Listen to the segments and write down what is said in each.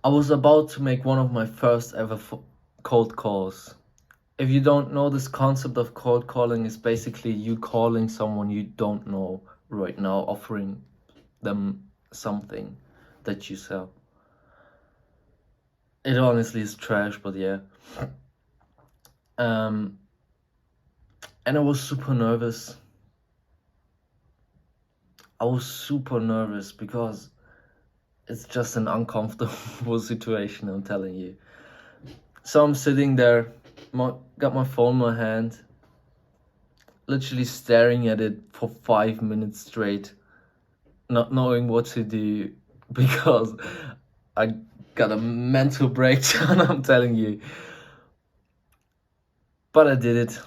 I was about to make one of my first ever cold calls. If you don't know, this concept of cold calling is basically you calling someone you don't know right now, offering them something that you sell. It honestly is trash, but yeah. And I was super nervous. Because it's just an uncomfortable situation, I'm telling you. So I'm sitting there, got my phone in my hand, literally staring at it for 5 minutes straight, not knowing what to do because I got a mental breakdown, I'm telling you. But I did it.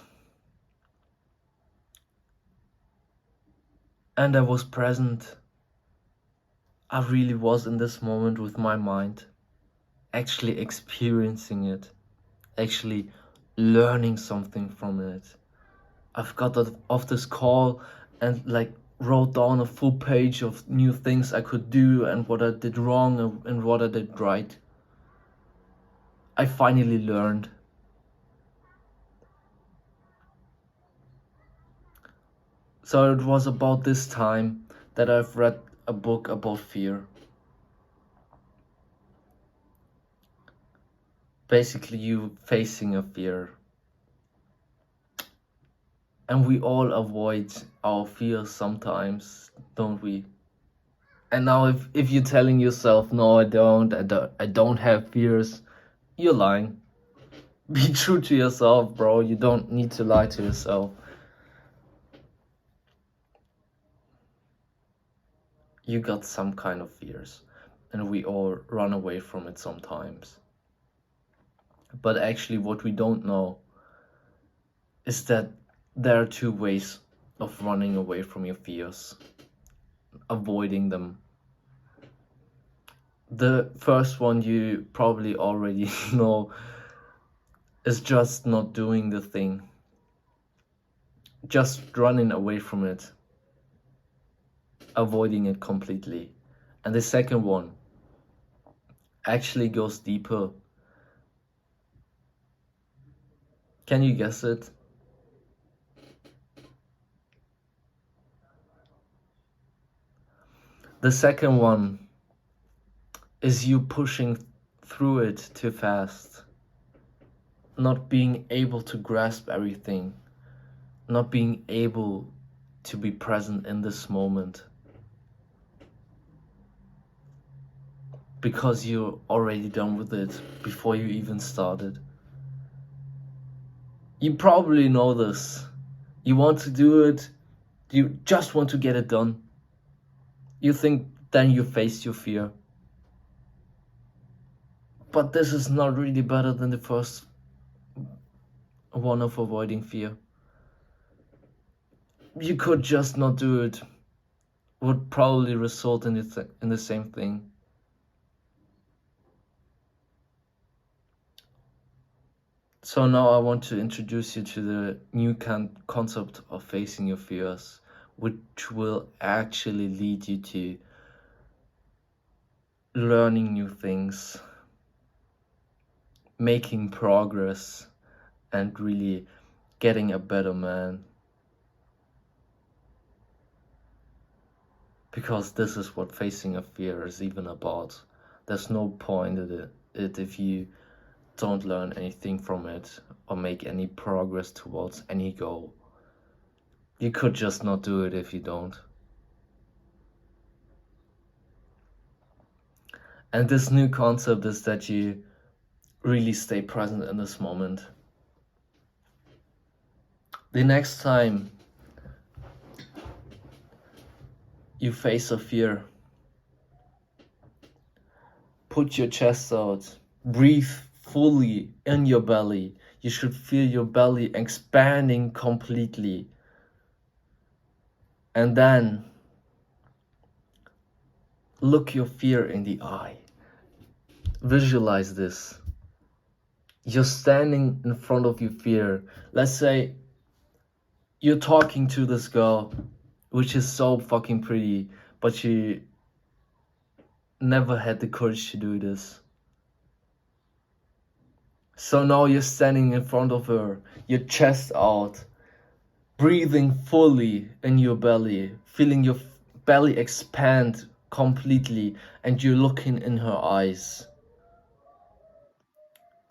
And I was present. I really was in this moment with my mind, actually experiencing it, actually learning something from it. I've got off this call and like wrote down a full page of new things I could do and what I did wrong and what I did right. I finally learned. So it was about this time that I've read a book about fear. Basically, you facing a fear. And we all avoid our fears sometimes, don't we? And now if you're telling yourself, no, I don't have fears, you're lying. Be true to yourself, bro. You don't need to lie to yourself. You got some kind of fears, and we all run away from it sometimes. But actually, what we don't know is that there are two ways of running away from your fears, avoiding them. The first one you probably already know is just not doing the thing, just running away from it, avoiding it completely. And the second one actually goes deeper. Can you guess it? The second one is you pushing through it too fast, not being able to grasp everything, not being able to be present in this moment. Because you're already done with it before you even started. You probably know this. You want to do it, you just want to get it done. You think then you face your fear. But this is not really better than the first one of avoiding fear. You could just not do it, would probably result in the same thing. So now I want to introduce you to the new concept of facing your fears, which will actually lead you to learning new things, making progress, and really getting a better man. Because this is what facing a fear is even about. There's no point in it if you don't learn anything from it or make any progress towards any goal. You could just not do it if you don't. And this new concept is that you really stay present in this moment. The next time you face a fear, put your chest out, breathe fully in your belly. You should feel your belly expanding completely. And then look your fear in the eye. Visualize this. You're standing in front of your fear. Let's say you're talking to this girl, which is so fucking pretty, but she never had the courage to do this. So now you're standing in front of her, your chest out, breathing fully in your belly, feeling your belly expand completely, and you're looking in her eyes,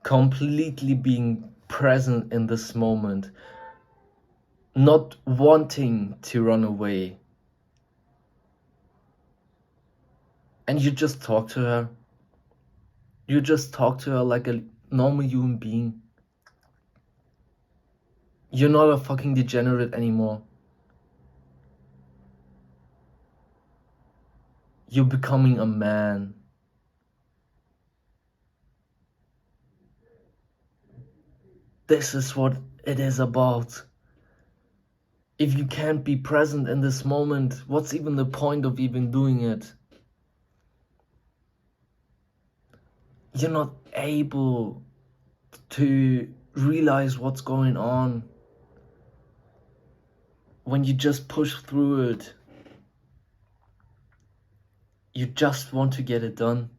completely being present in this moment, not wanting to run away. And you just talk to her. You just talk to her like a normal human being. You're not a fucking degenerate anymore. You're becoming a man. This is what it is about. If you can't be present in this moment, what's even the point of even doing it? You're not able to realize what's going on when you just push through it. You just want to get it done.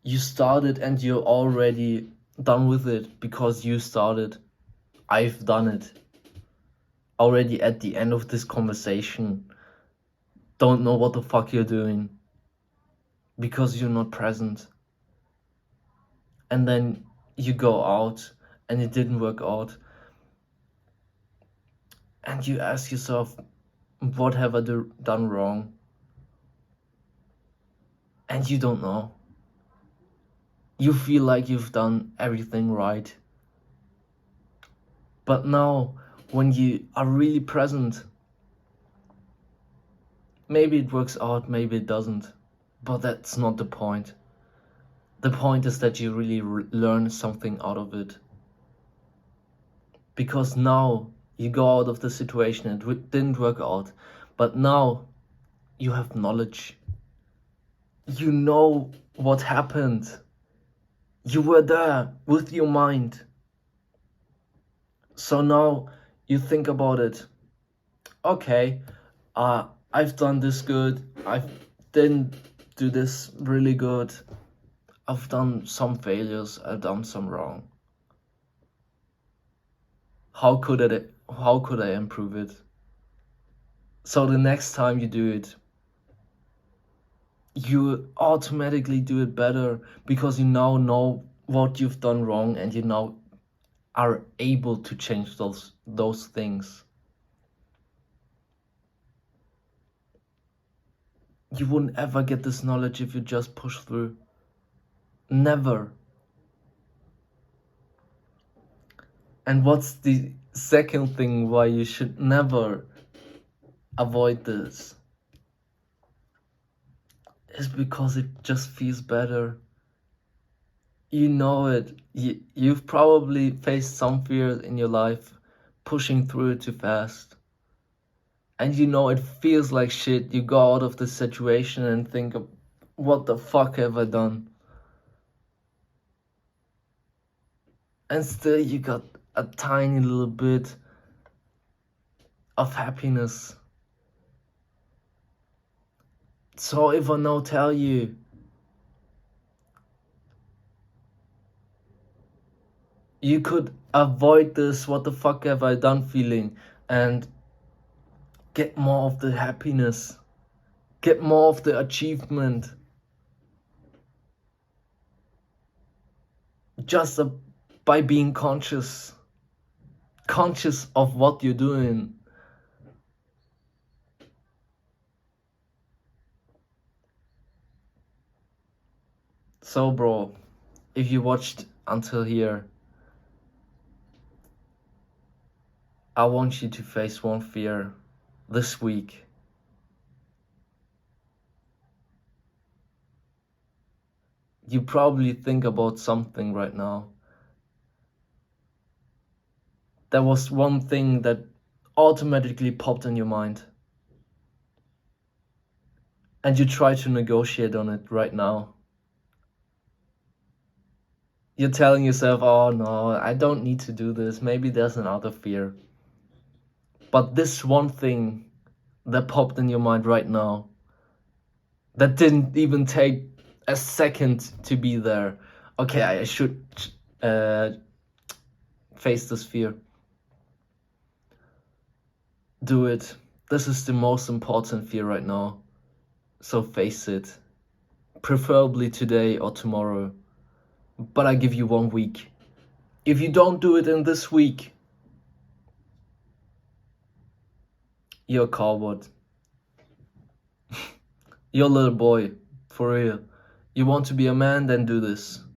You started and you're already done with it because you started. I've done it. Already at the end of this conversation. Don't know what the fuck you're doing. Because you're not present. And then you go out and it didn't work out. And you ask yourself, what have I done wrong? And you don't know. You feel like you've done everything right. But now, when you are really present, maybe it works out, maybe it doesn't. But that's not the point. The point is that you really learn something out of it. Because now you go out of the situation, it didn't work out. But now you have knowledge. You know what happened. You were there with your mind. So now you think about it. Okay, I've done this good. I didn't do this really good. I've done some failures. I've done some wrong. How could I improve it? So the next time you do it, you automatically do it better because you now know what you've done wrong and you now are able to change those things. You wouldn't ever get this knowledge if you just push through. Never. And what's the second thing why you should never avoid this? Is because it just feels better. You know it. You've probably faced some fears in your life, pushing through it too fast. And you know it feels like shit. You go out of the situation and think, what the fuck have I done? And still you got a tiny little bit of happiness. So if I now tell you, you could avoid this what the fuck have I done feeling and get more of the happiness, get more of the achievement, just by being conscious of what you're doing. So bro, if you watched until here, I want you to face one fear this week. You probably think about something right now. There was one thing that automatically popped in your mind. And you try to negotiate on it right now. You're telling yourself, oh no, I don't need to do this. Maybe there's another fear. But this one thing that popped in your mind right now, that didn't even take a second to be there. Okay, I should face this fear. Do it. This is the most important fear right now. So face it. Preferably today or tomorrow. But I give you 1 week. If you don't do it in this week, you're a coward. You're a little boy. For real. You want to be a man, then do this.